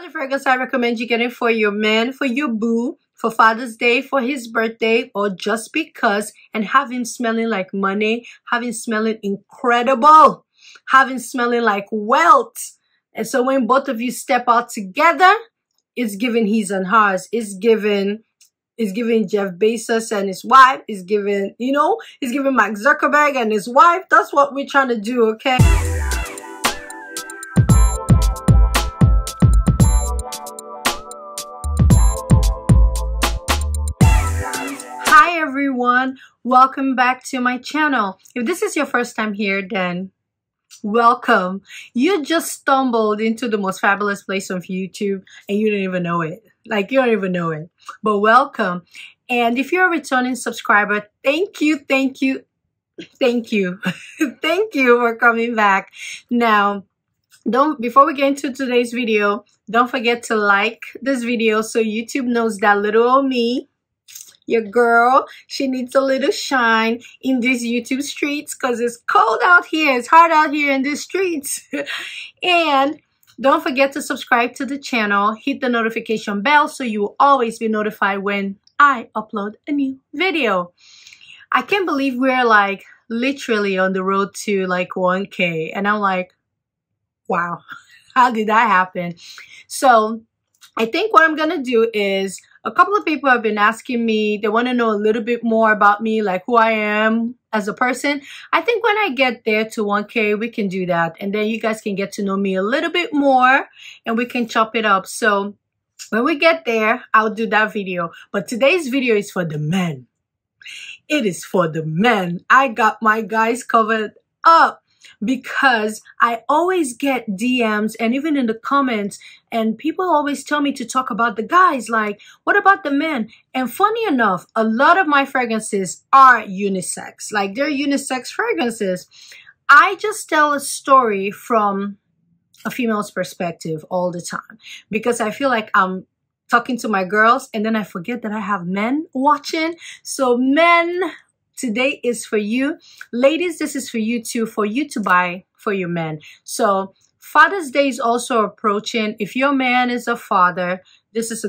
only fragrance I recommend you getting for your man, for your boo, for Father's Day, for his birthday, or just because, and have him smelling like money, have him smelling incredible, have him smelling like wealth. And so when both of you step out together, it's giving his and hers. It's giving Jeff Bezos and his wife. It's giving, it's giving Mark Zuckerberg and his wife. That's what we're trying to do, okay? Hi everyone, welcome back to my channel. If this is your first time here, then welcome. You just stumbled into the most fabulous place on YouTube and you didn't even know it. Like, you don't even know it. But welcome. And if you're a returning subscriber, thank you. Thank you for coming back. Now, before we get into today's video, don't forget to like this video so YouTube knows that little old me, your girl, she needs a little shine in these YouTube streets because it's cold out here. It's hard out here in these streets. And don't forget to subscribe to the channel. Hit the notification bell so you will always be notified when I upload a new video. I can't believe we're like literally on the road to like 1K. And I'm like, wow, how did that happen? So I think what I'm going to do is, a couple of people have been asking me, they want to know a little bit more about me, like who I am as a person. I think when I get there to 1K, we can do that. And then you guys can get to know me a little bit more and we can chop it up. So when we get there, I'll do that video. But today's video is for the men. It is for the men. I got my guys covered up, because I always get DMs and even in the comments, and people always tell me to talk about the guys, like, what about the men? And funny enough, a lot of my fragrances are unisex, like they're unisex fragrances. I just tell a story from a female's perspective all the time because I feel like I'm talking to my girls and then I forget that I have men watching. So men, today is for you. Ladies, this is for you too, for you to buy for your men. So Father's Day is also approaching. If your man is a father, this is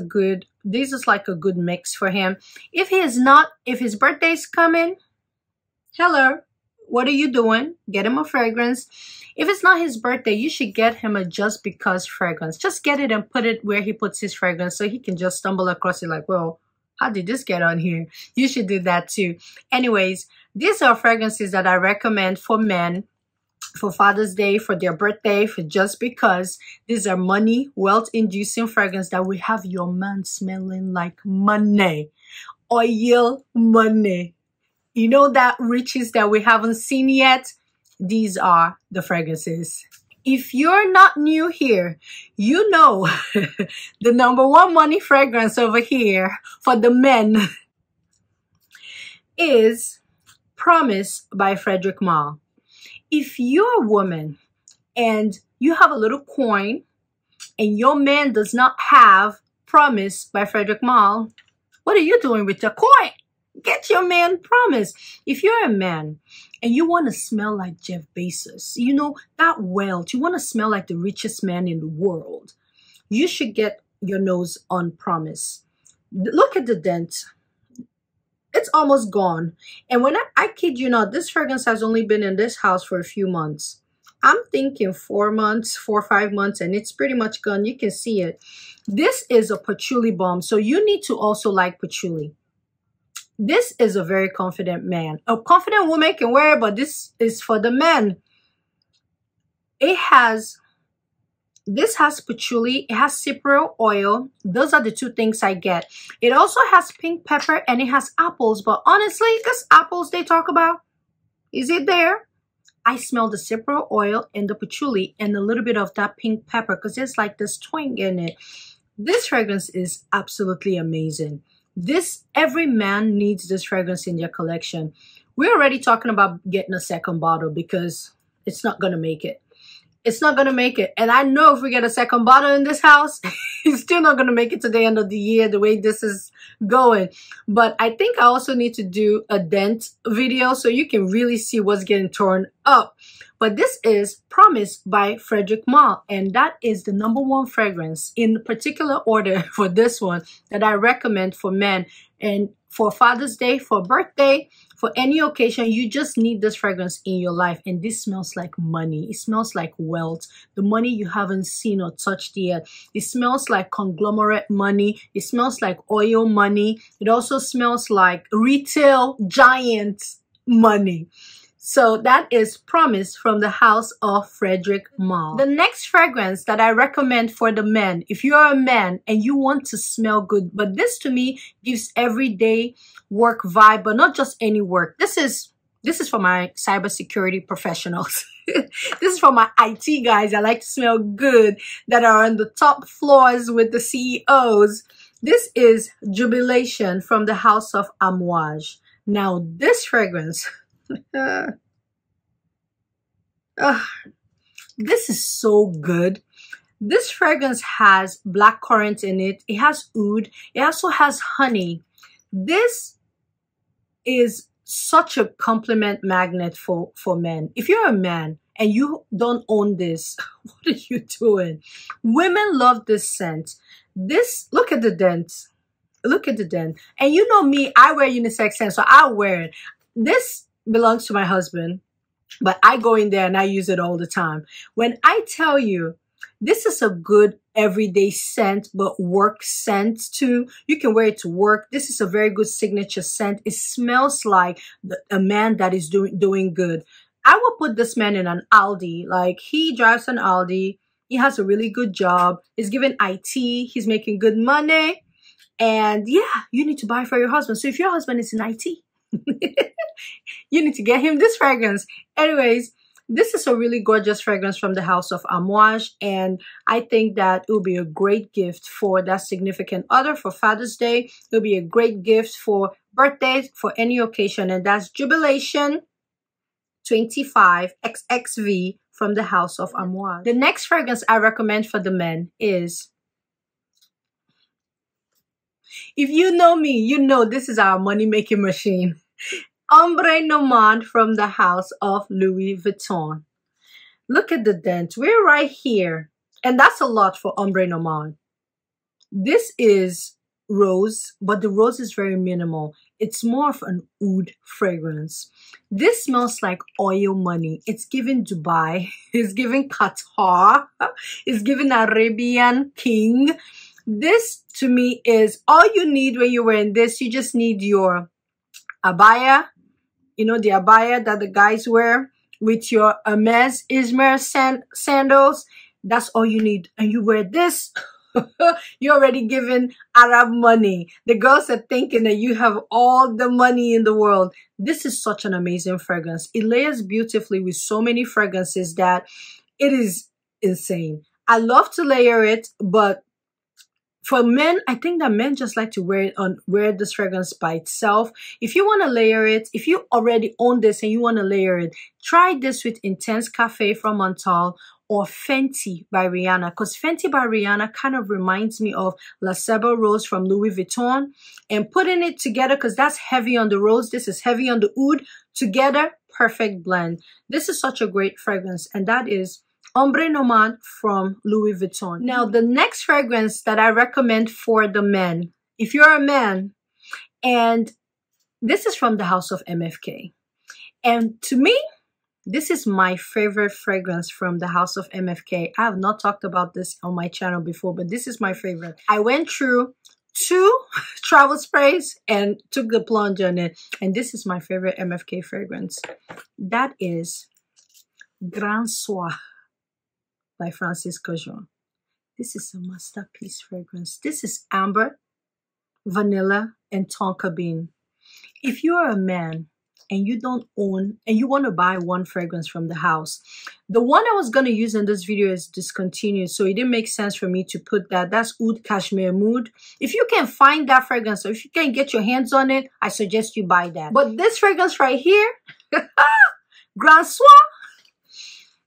like a good mix for him. If he is not, if his birthday is coming, hello, what are you doing? Get him a fragrance. If it's not his birthday, you should get him a just because fragrance. Just get it and put it where he puts his fragrance so he can just stumble across it like, well, how did this get on here? You should do that too. Anyways, these are fragrances that I recommend for men, for Father's Day, for their birthday, for just because. These are money, wealth-inducing fragrance that will have your man smelling like money. Oil money. You know that riches that we haven't seen yet? These are the fragrances. If you're not new here, you know the #1 money fragrance over here for the men is Promise by Frederic Malle. If you're a woman and you have a little coin and your man does not have Promise by Frederic Malle, what are you doing with your coin? Get your man Promise. If you're a man and you want to smell like Jeff Bezos, you know, that wealth, you want to smell like the richest man in the world, you should get your nose on Promise. Look at the dent. It's almost gone. And when I kid you not, this fragrance has only been in this house for a few months. I'm thinking 4 months, 4 or 5 months, and it's pretty much gone. You can see it. This is a patchouli bomb, so you need to also like patchouli. This is a very confident man. A confident woman can wear it, but this is for the men. This has patchouli, it has cypriol oil. Those are the two things I get. It also has pink pepper and it has apples, but honestly, this apples they talk about, is it there? I smell the cypriol oil and the patchouli and a little bit of that pink pepper because there's like this twang in it. This fragrance is absolutely amazing. Every man needs this fragrance in their collection. We're already talking about getting a second bottle because it's not going to make it. It's not going to make it. And I know if we get a second bottle in this house, It's still not going to make it to the end of the year the way this is going. But I think I also need to do a dent video so you can really see what's getting torn up. But this is Promise by Frederic Malle, and that is the #1 fragrance in particular order for this one that I recommend for men. And for Father's Day, for birthday, for any occasion, you just need this fragrance in your life. And this smells like money. It smells like wealth, the money you haven't seen or touched yet. It smells like conglomerate money. It smells like oil money. It also smells like retail giant money. So that is Promise from the house of Frederic Malle. The next fragrance that I recommend for the men, if you are a man and you want to smell good, but this to me gives everyday work vibe, but not just any work. This is for my cybersecurity professionals. This is for my IT guys that like to smell good, that are on the top floors with the CEOs. This is Jubilation from the house of Amouage. Now this fragrance, this is so good. This fragrance has blackcurrant in it. It has oud. It also has honey. This is such a compliment magnet for men. If you're a man and you don't own this, what are you doing? Women love this scent. This, look at the dent. Look at the dent. And you know me, I wear unisex scent, so I wear it. This belongs to my husband, but I go in there and I use it all the time. When I tell you, this is a good everyday scent, but work scent too. You can wear it to work. This is a very good signature scent. It smells like a man that is doing good. I will put this man in an Aldi. Like, he drives an Aldi. He has a really good job. He's giving IT. He's making good money. And yeah, you need to buy for your husband. So if your husband is in IT, you need to get him this fragrance. Anyways, this is a really gorgeous fragrance from the house of Amouage, and I think that it will be a great gift for that significant other for Father's Day. It will be a great gift for birthdays, for any occasion, and that's Jubilation 25 XXV from the house of Amouage. The next fragrance I recommend for the men is, if you know me, you know this is our money-making machine. Ombre No Man from the house of Louis Vuitton. Look at the dent. We're right here. And that's a lot for Ombre No Man. This is rose, but the rose is very minimal. It's more of an oud fragrance. This smells like oil money. It's giving Dubai. It's giving Qatar. It's giving Arabian King. This to me is all you need when you're wearing this. You just need your abaya, you know, the abaya that the guys wear, with your Hermes Izmir sandals. That's all you need. And you wear this, you're already giving Arab money. The girls are thinking that you have all the money in the world. This is such an amazing fragrance. It layers beautifully with so many fragrances that it is insane. I love to layer it, but for men, I think that men just like to wear this fragrance by itself. If you want to layer it, if you already own this and you want to layer it, try this with Intense Cafe from Montal or Fenty by Rihanna, because Fenty by Rihanna kind of reminds me of La Sable Rose from Louis Vuitton. And putting it together, because that's heavy on the rose, this is heavy on the oud, together, perfect blend. This is such a great fragrance, and that is Ombre No Man from Louis Vuitton. Now, the next fragrance that I recommend for the men, if you're a man, and this is from the house of MFK. And to me, this is my favorite fragrance from the house of MFK. I have not talked about this on my channel before, but this is my favorite. I went through 2 travel sprays and took the plunge on it. And this is my favorite MFK fragrance. That is Gran Soir by Francis Cojon. This is a masterpiece fragrance. This is amber, vanilla, and tonka bean. If you're a man and you don't own, and you want to buy one fragrance from the house, the one I was going to use in this video is discontinued, so it didn't make sense for me to put that. That's Oud Cashmere Mood. If you can find that fragrance, or if you can get your hands on it, I suggest you buy that. But this fragrance right here, Gran Soir,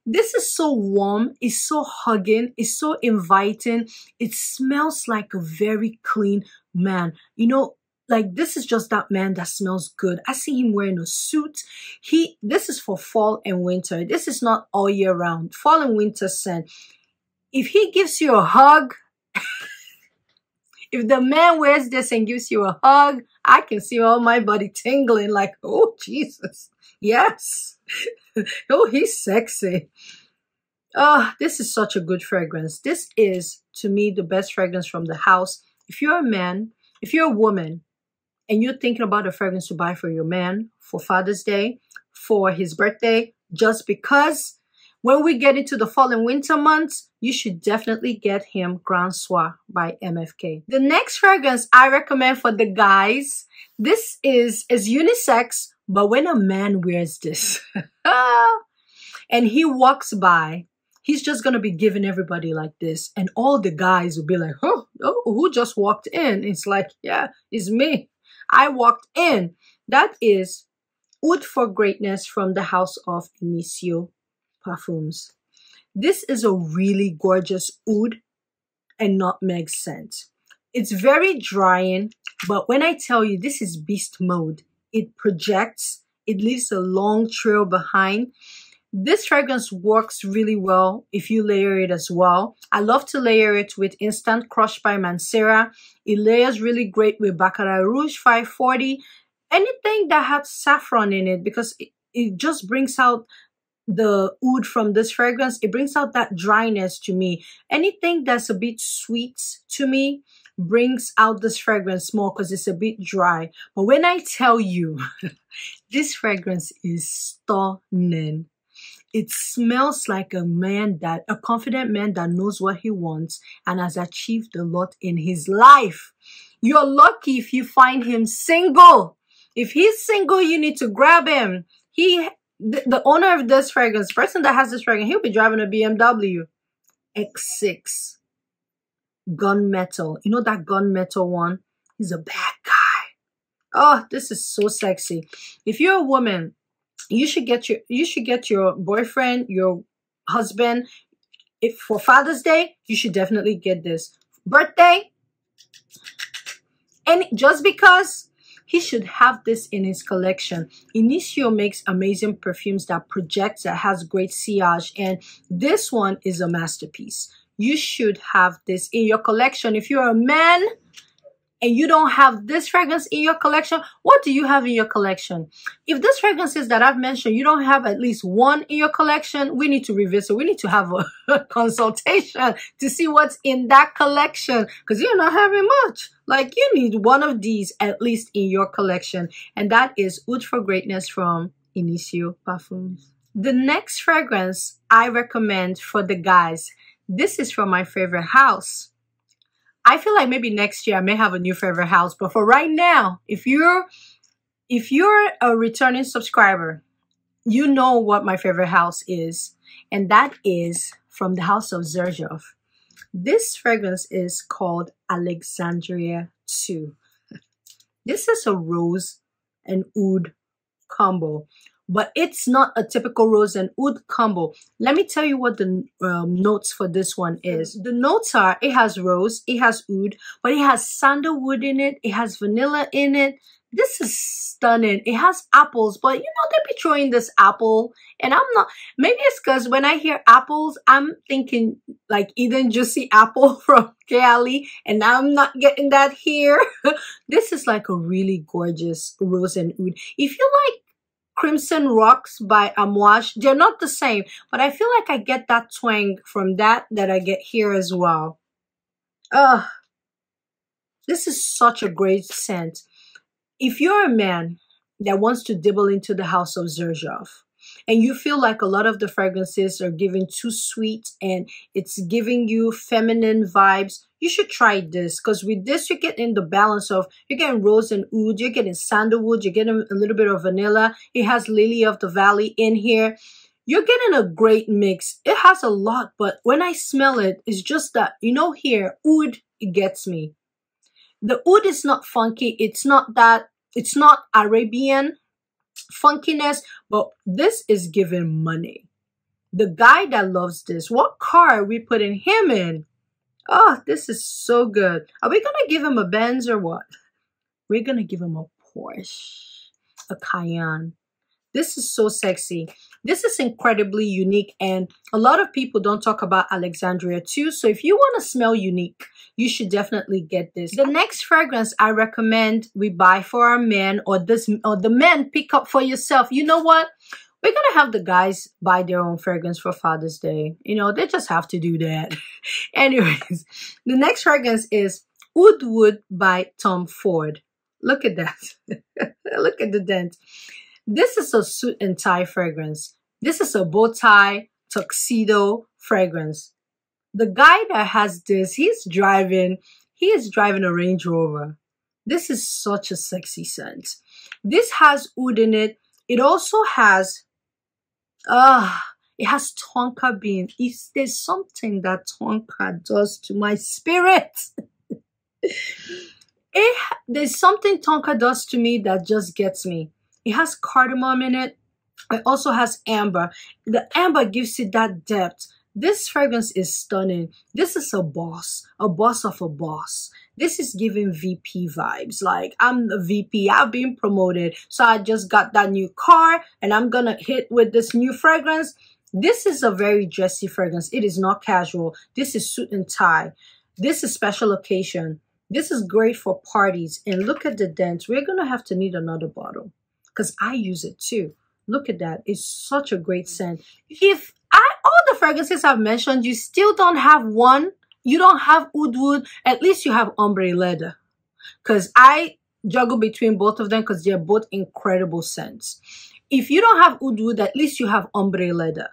This is so warm. It's so hugging. It's so inviting. It smells like a very clean man. You know, like this is just that man that smells good. I see him wearing a suit. This is for fall and winter. This is not all year round. Fall and winter scent. If he gives you a hug, if the man wears this and gives you a hug, I can see all my body tingling like, oh, Jesus. Yes. Oh, he's sexy. Oh, this is such a good fragrance. This is, to me, the best fragrance from the house. If you're a man, if you're a woman, and you're thinking about a fragrance to buy for your man, for Father's Day, for his birthday, just because, when we get into the fall and winter months, you should definitely get him Gran Soir by MFK. The next fragrance I recommend for the guys, this is unisex, but when a man wears this and he walks by, he's just going to be giving everybody like this. And all the guys will be like, oh, who just walked in? It's like, yeah, it's me. I walked in. That is Oud for Greatness from the house of Nisha Parfums. This is a really gorgeous oud and nutmeg scent. It's very drying, but when I tell you this is beast mode, it projects, it leaves a long trail behind. This fragrance works really well if you layer it as well. I love to layer it with Instant Crush by Mancera. It layers really great with Baccarat Rouge 540. Anything that has saffron in it, because it just brings out the oud from this fragrance. It brings out that dryness to me. Anything that's a bit sweet to me brings out this fragrance more because it's a bit dry. But when I tell you, this fragrance is stunning. It smells like a confident man that knows what he wants and has achieved a lot in his life. You're lucky if you find him single. If he's single, you need to grab him. The owner of this fragrance, the person that has this fragrance, he'll be driving a BMW X6 gunmetal. You know that gunmetal one? He's a bad guy. Oh, this is so sexy. If you're a woman, you should get your boyfriend, your husband, if for Father's Day, you should definitely get this. Birthday, and just because, he should have this in his collection. Initio makes amazing perfumes that projects, that has great sillage, and this one is a masterpiece. You should have this in your collection. If you're a man and you don't have this fragrance in your collection, what do you have in your collection? If this fragrances that I've mentioned, you don't have at least one in your collection, we need to revisit. We need to have a consultation to see what's in that collection, because you're not having much. Like, you need one of these at least in your collection. And that is Oud for Greatness from Nisha Parfums. The next fragrance I recommend for the guys, this is from my favorite house. I feel like maybe next year I may have a new favorite house, but for right now, if you're a returning subscriber, you know what my favorite house is, and that is from the house of Xerjoff. This fragrance is called Alexandria II. This is a rose and oud combo, but it's not a typical rose and oud combo. Let me tell you what the notes for this one is. The notes are, it has rose, it has oud, but it has sandalwood in it, it has vanilla in it. This is stunning. It has apples, but you know, they be throwing this apple, and I'm not, maybe it's because when I hear apples, I'm thinking like Eden Juicy Apple from Cali, and I'm not getting that here. This is like a really gorgeous rose and oud. If you like Crimson Rocks by Amouage, they're not the same, but I feel like I get that twang from that I get here as well. This is such a great scent. If you're a man that wants to dibble into the house of Xerjoff, and you feel like a lot of the fragrances are giving too sweet and it's giving you feminine vibes, you should try this, because with this you're getting the balance of, you're getting rose and oud, you're getting sandalwood, you're getting a little bit of vanilla, it has lily of the valley in here. You're getting a great mix. It has a lot, but when I smell it, it's just that, you know, here, oud, it gets me. The oud is not funky. It's not Arabian funkiness, but this is giving money. The guy that loves this, what car are we putting him in? Oh, this is so good. Are we going to give him a Benz or what? We're going to give him a Porsche, a Cayenne. This is so sexy. This is incredibly unique, and a lot of people don't talk about Alexandria II. So if you want to smell unique, you should definitely get this. The next fragrance I recommend we buy for our men, or the men pick up for yourself. You know what? We're going to have the guys buy their own fragrance for Father's Day. You know, they just have to do that. Anyways, the next fragrance is Woodward by Tom Ford. Look at that. Look at the dent. This is a suit and tie fragrance. This is a bow tie tuxedo fragrance. The guy that has this, he is driving a Range Rover. This is such a sexy scent. This has oud in it. It also has, it has tonka bean. There's something that tonka does to my spirit. There's something tonka does to me that just gets me. It has cardamom in it. It also has amber. The amber gives it that depth. This fragrance is stunning. This is a boss of a boss. This is giving VP vibes. Like, I'm the VP. I've been promoted. So I just got that new car and I'm going to hit with this new fragrance. This is a very dressy fragrance. It is not casual. This is suit and tie. This is special occasion. This is great for parties. And look at the dents. We're going to have to need another bottle, because I use it too. Look at that. It's such a great scent. If all the fragrances I've mentioned, you still don't have one, you don't have Woodward, at least you have Ombre Leather. Because I juggle between both of them because they're both incredible scents. If you don't have Woodward, at least you have Ombre Leather.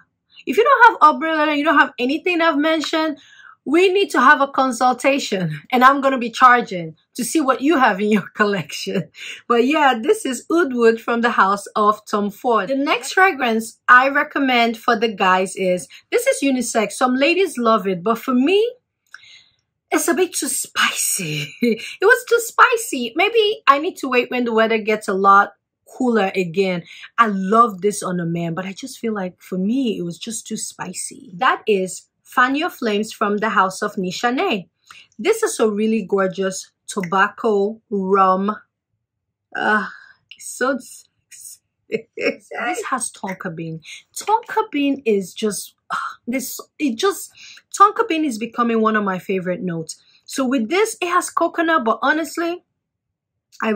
If you don't have Ombre Leather, you don't have anything I've mentioned, we need to have a consultation, and I'm going to be charging to see what you have in your collection. But yeah, this is Woodward from the house of Tom Ford. The next fragrance I recommend for the guys is, this is unisex. Some ladies love it, but for me, it's a bit too spicy. It was too spicy. Maybe I need to wait when the weather gets a lot cooler again. I love this on a man, but I just feel like for me, it was just too spicy. That is Fan Your Flames from the house of Nisha. This is a really gorgeous tobacco rum. So sexy. This has tonka bean. Tonka bean is just tonka bean is becoming one of my favorite notes. So with this, it has coconut, but honestly, I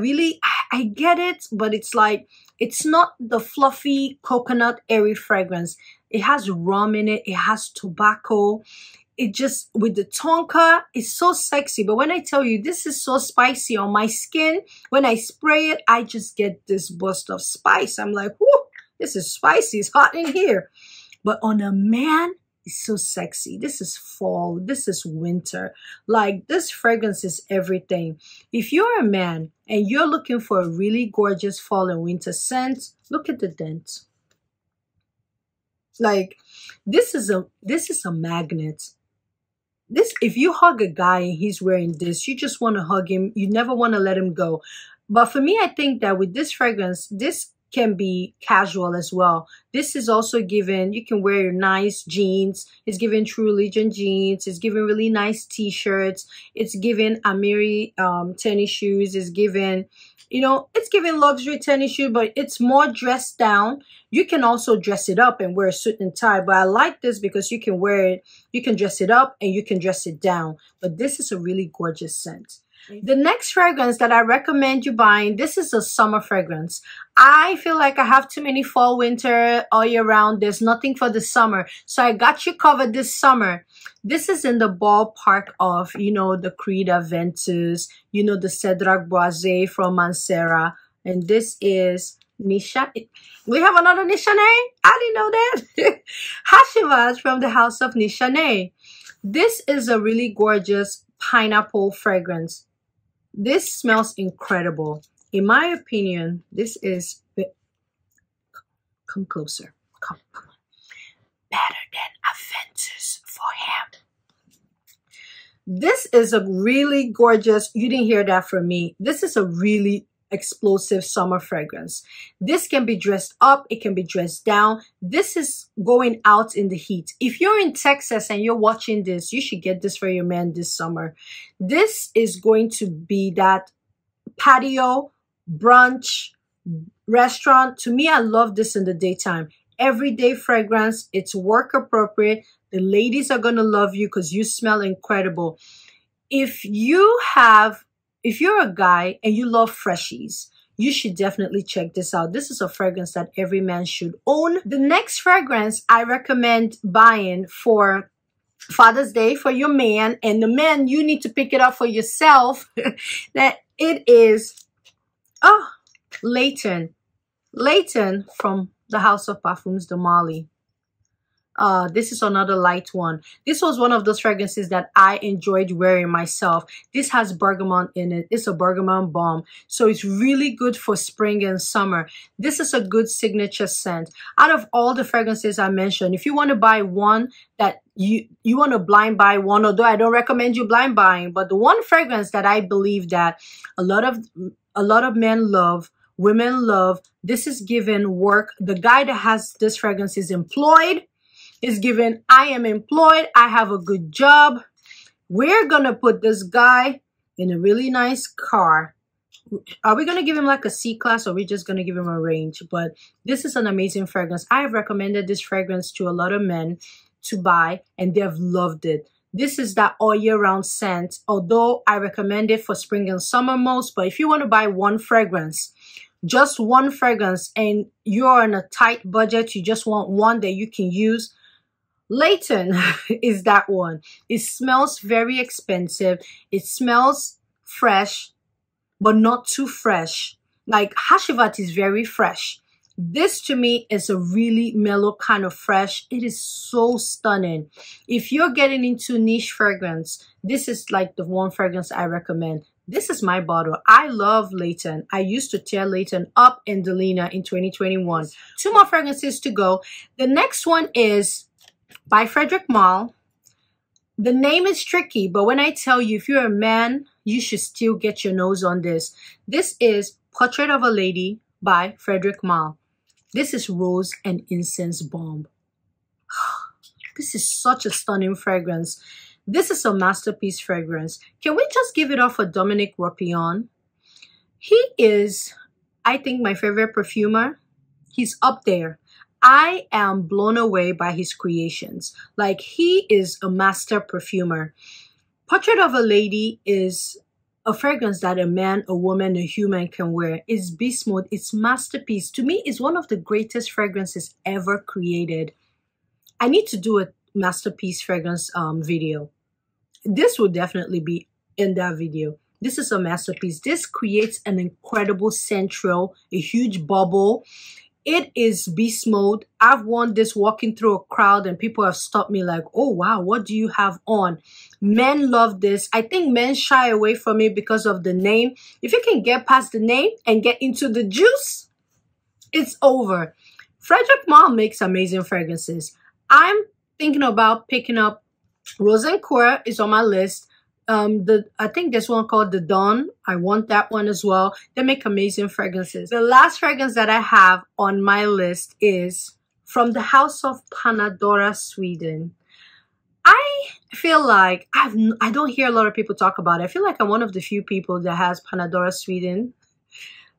get it, but it's like, it's not the fluffy coconut airy fragrance. It has rum in it. It has tobacco. It just, with the tonka, it's so sexy. But when I tell you, this is so spicy on my skin, when I spray it, I just get this burst of spice. I'm like, whoo, this is spicy. It's hot in here. But on a man, it's so sexy. This is fall. This is winter. Like, this fragrance is everything. If you're a man and you're looking for a really gorgeous fall and winter scent, look at the dent. Like, this is a magnet. This, if you hug a guy and he's wearing this, you just want to hug him. You never want to let him go. But for me, I think that with this fragrance, this can be casual as well. This is also given, you can wear your nice jeans. It's given True Religion jeans. It's given really nice t-shirts. It's given Amiri tennis shoes. It's given, you know, it's given luxury tennis shoe, but it's more dressed down. You can also dress it up and wear a suit and tie. But I like this because you can wear it, you can dress it up and you can dress it down. But this is a really gorgeous scent. The next fragrance that I recommend you buying, this is a summer fragrance. I feel like I have too many fall, winter, all year round. There's nothing for the summer. So I got you covered this summer. This is in the ballpark of, you know, the Creda Ventus, you know, the Cedric Boise from Mancera. And this is Nisha. We have another Nisha. I didn't know that. Hashivas from the house of Nisha. This is a really gorgeous pineapple fragrance. This smells incredible. In my opinion, this is, come closer, come on, better than Aventus for him. This is a really gorgeous, you didn't hear that from me. This is a really explosive summer fragrance. This can be dressed up, it can be dressed down. This is going out in the heat. If you're in Texas and you're watching this, you should get this for your man this summer. This is going to be that patio, brunch, restaurant. To me, I love this in the daytime. Everyday fragrance. It's work appropriate. The ladies are going to love you because you smell incredible. If you're a guy and you love freshies, you should definitely check this out. This is a fragrance that every man should own. The next fragrance I recommend buying for Father's Day for your man, and the man, you need to pick it up for yourself. That it is, Leighton. Leighton from the House of Parfums de Marly. This is another light one. This was one of those fragrances that I enjoyed wearing myself. This has bergamot in it. It's a bergamot balm. So it's really good for spring and summer. This is a good signature scent. Out of all the fragrances I mentioned, if you want to buy one that you want to blind buy one, although I don't recommend you blind buying, but the one fragrance that I believe that a lot of men love, women love, this is given work. The guy that has this fragrance is employed. Is given, I am employed, I have a good job. We're gonna put this guy in a really nice car. Are we gonna give him like a C-class, or are we just gonna give him a range? But this is an amazing fragrance. I have recommended this fragrance to a lot of men to buy, and they've loved it. This is that all year round scent, although I recommend it for spring and summer most. But if you want to buy one fragrance, just one fragrance, and you're on a tight budget, you just want one that you can use, Leighton is that one. It smells very expensive. It smells fresh, but not too fresh. Like Hashivat is very fresh. This to me is a really mellow kind of fresh. It is so stunning. If you're getting into niche fragrance, this is like the one fragrance I recommend. This is my bottle. I love Leighton. I used to tear Leighton up in Delina in 2021. Two more fragrances to go. The next one is by Frederic Malle. The name is tricky, but when I tell you, if you're a man, you should still get your nose on this. This is Portrait of a Lady by Frederic Malle. This is Rose and Incense Bomb. This is such a stunning fragrance. This is a masterpiece fragrance. Can we just give it up for Dominique Ropion? He is, I think, my favorite perfumer. He's up there. I am blown away by his creations. Like, he is a master perfumer. Portrait of a Lady is a fragrance that a man, a woman, a human can wear. It's beast mode. It's masterpiece. To me, it's one of the greatest fragrances ever created. I need to do a masterpiece fragrance video. This will definitely be in that video. This is a masterpiece. This creates an incredible central, a huge bubble. It is beast mode. I've worn this walking through a crowd and people have stopped me like, oh wow, what do you have on? Men love this. I think men shy away from it because of the name. If you can get past the name and get into the juice, it's over. Frederic Malle makes amazing fragrances. I'm thinking about picking up Rose and Coeur is on my list. I think there's one called The Dawn. I want that one as well. They make amazing fragrances. The last fragrance that I have on my list is from the House of Panadora Sweden. I feel like I don't hear a lot of people talk about it. I feel like I'm one of the few people that has Panadora Sweden.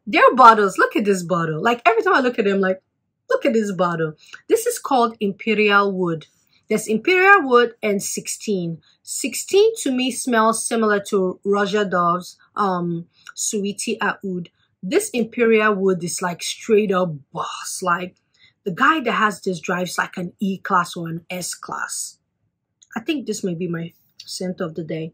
Their bottles, look at this bottle. Like every time I look at them, like, look at this bottle. This is called Imperial Wood. There's Imperial Wood and 16. 16 to me smells similar to Roger Dove's Sweetie Oud. This Imperial Wood is like straight up boss. Like the guy that has this drives like an E-class or an S-class. I think this may be my scent of the day.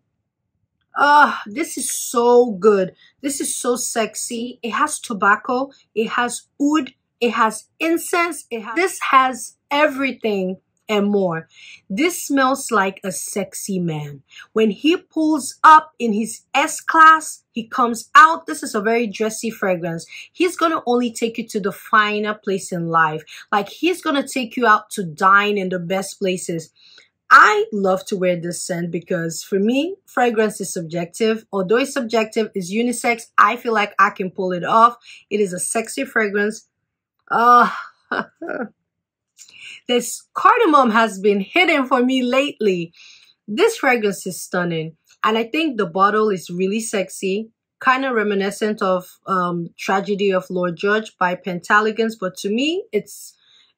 This is so good. This is so sexy. It has tobacco. It has oud. It has incense. This has everything and more. This smells like a sexy man. When he pulls up in his S-class, he comes out. This is a very dressy fragrance. He's going to only take you to the finer place in life. Like he's going to take you out to dine in the best places. I love to wear this scent because for me, fragrance is subjective. Although it's subjective, it's unisex. I feel like I can pull it off. It is a sexy fragrance. This cardamom has been hidden for me lately. This fragrance is stunning. And I think the bottle is really sexy. Kind of reminiscent of Tragedy of Lord George by Pentelegons. But to me, it's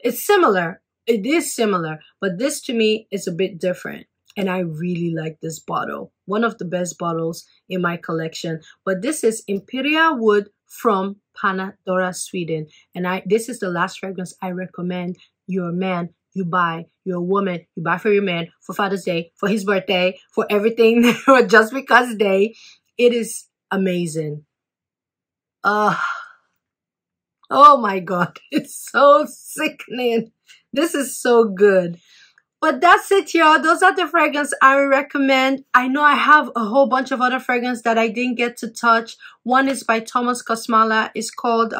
similar. It is similar. But this to me is a bit different. And I really like this bottle. One of the best bottles in my collection. But this is Imperial Wood from Panadora Sweden. And this is the last fragrance I recommend. You're a man, you buy. You're a woman, you buy for your man, for Father's Day, for his birthday, for everything, just because day. It is amazing. Oh my God, it's so sickening. This is so good. But that's it, y'all. Those are the fragrances I recommend. I know I have a whole bunch of other fragrances that I didn't get to touch. One is by Thomas Kosmala. It's called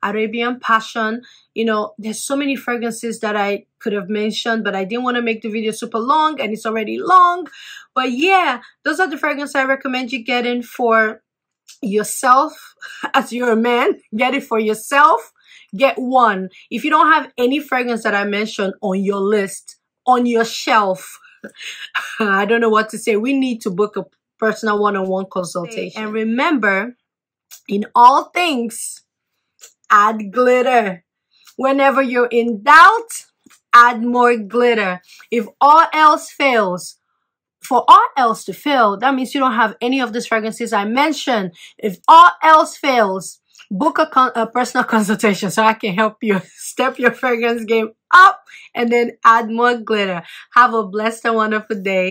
Arabian Passion. You know, there's so many fragrances that I could have mentioned, but I didn't want to make the video super long, and it's already long. But yeah, those are the fragrances I recommend you getting for yourself. As you're a man, get it for yourself. Get one. If you don't have any fragrance that I mentioned on your list, on your shelf, I don't know what to say. We need to book a personal one-on-one consultation. And remember, in all things, add glitter. Whenever you're in doubt, add more glitter. If all else fails, for all else to fail, that means you don't have any of these fragrances I mentioned. If all else fails, book a personal consultation so I can help you step your fragrance game up and then add more glitter. Have a blessed and wonderful day.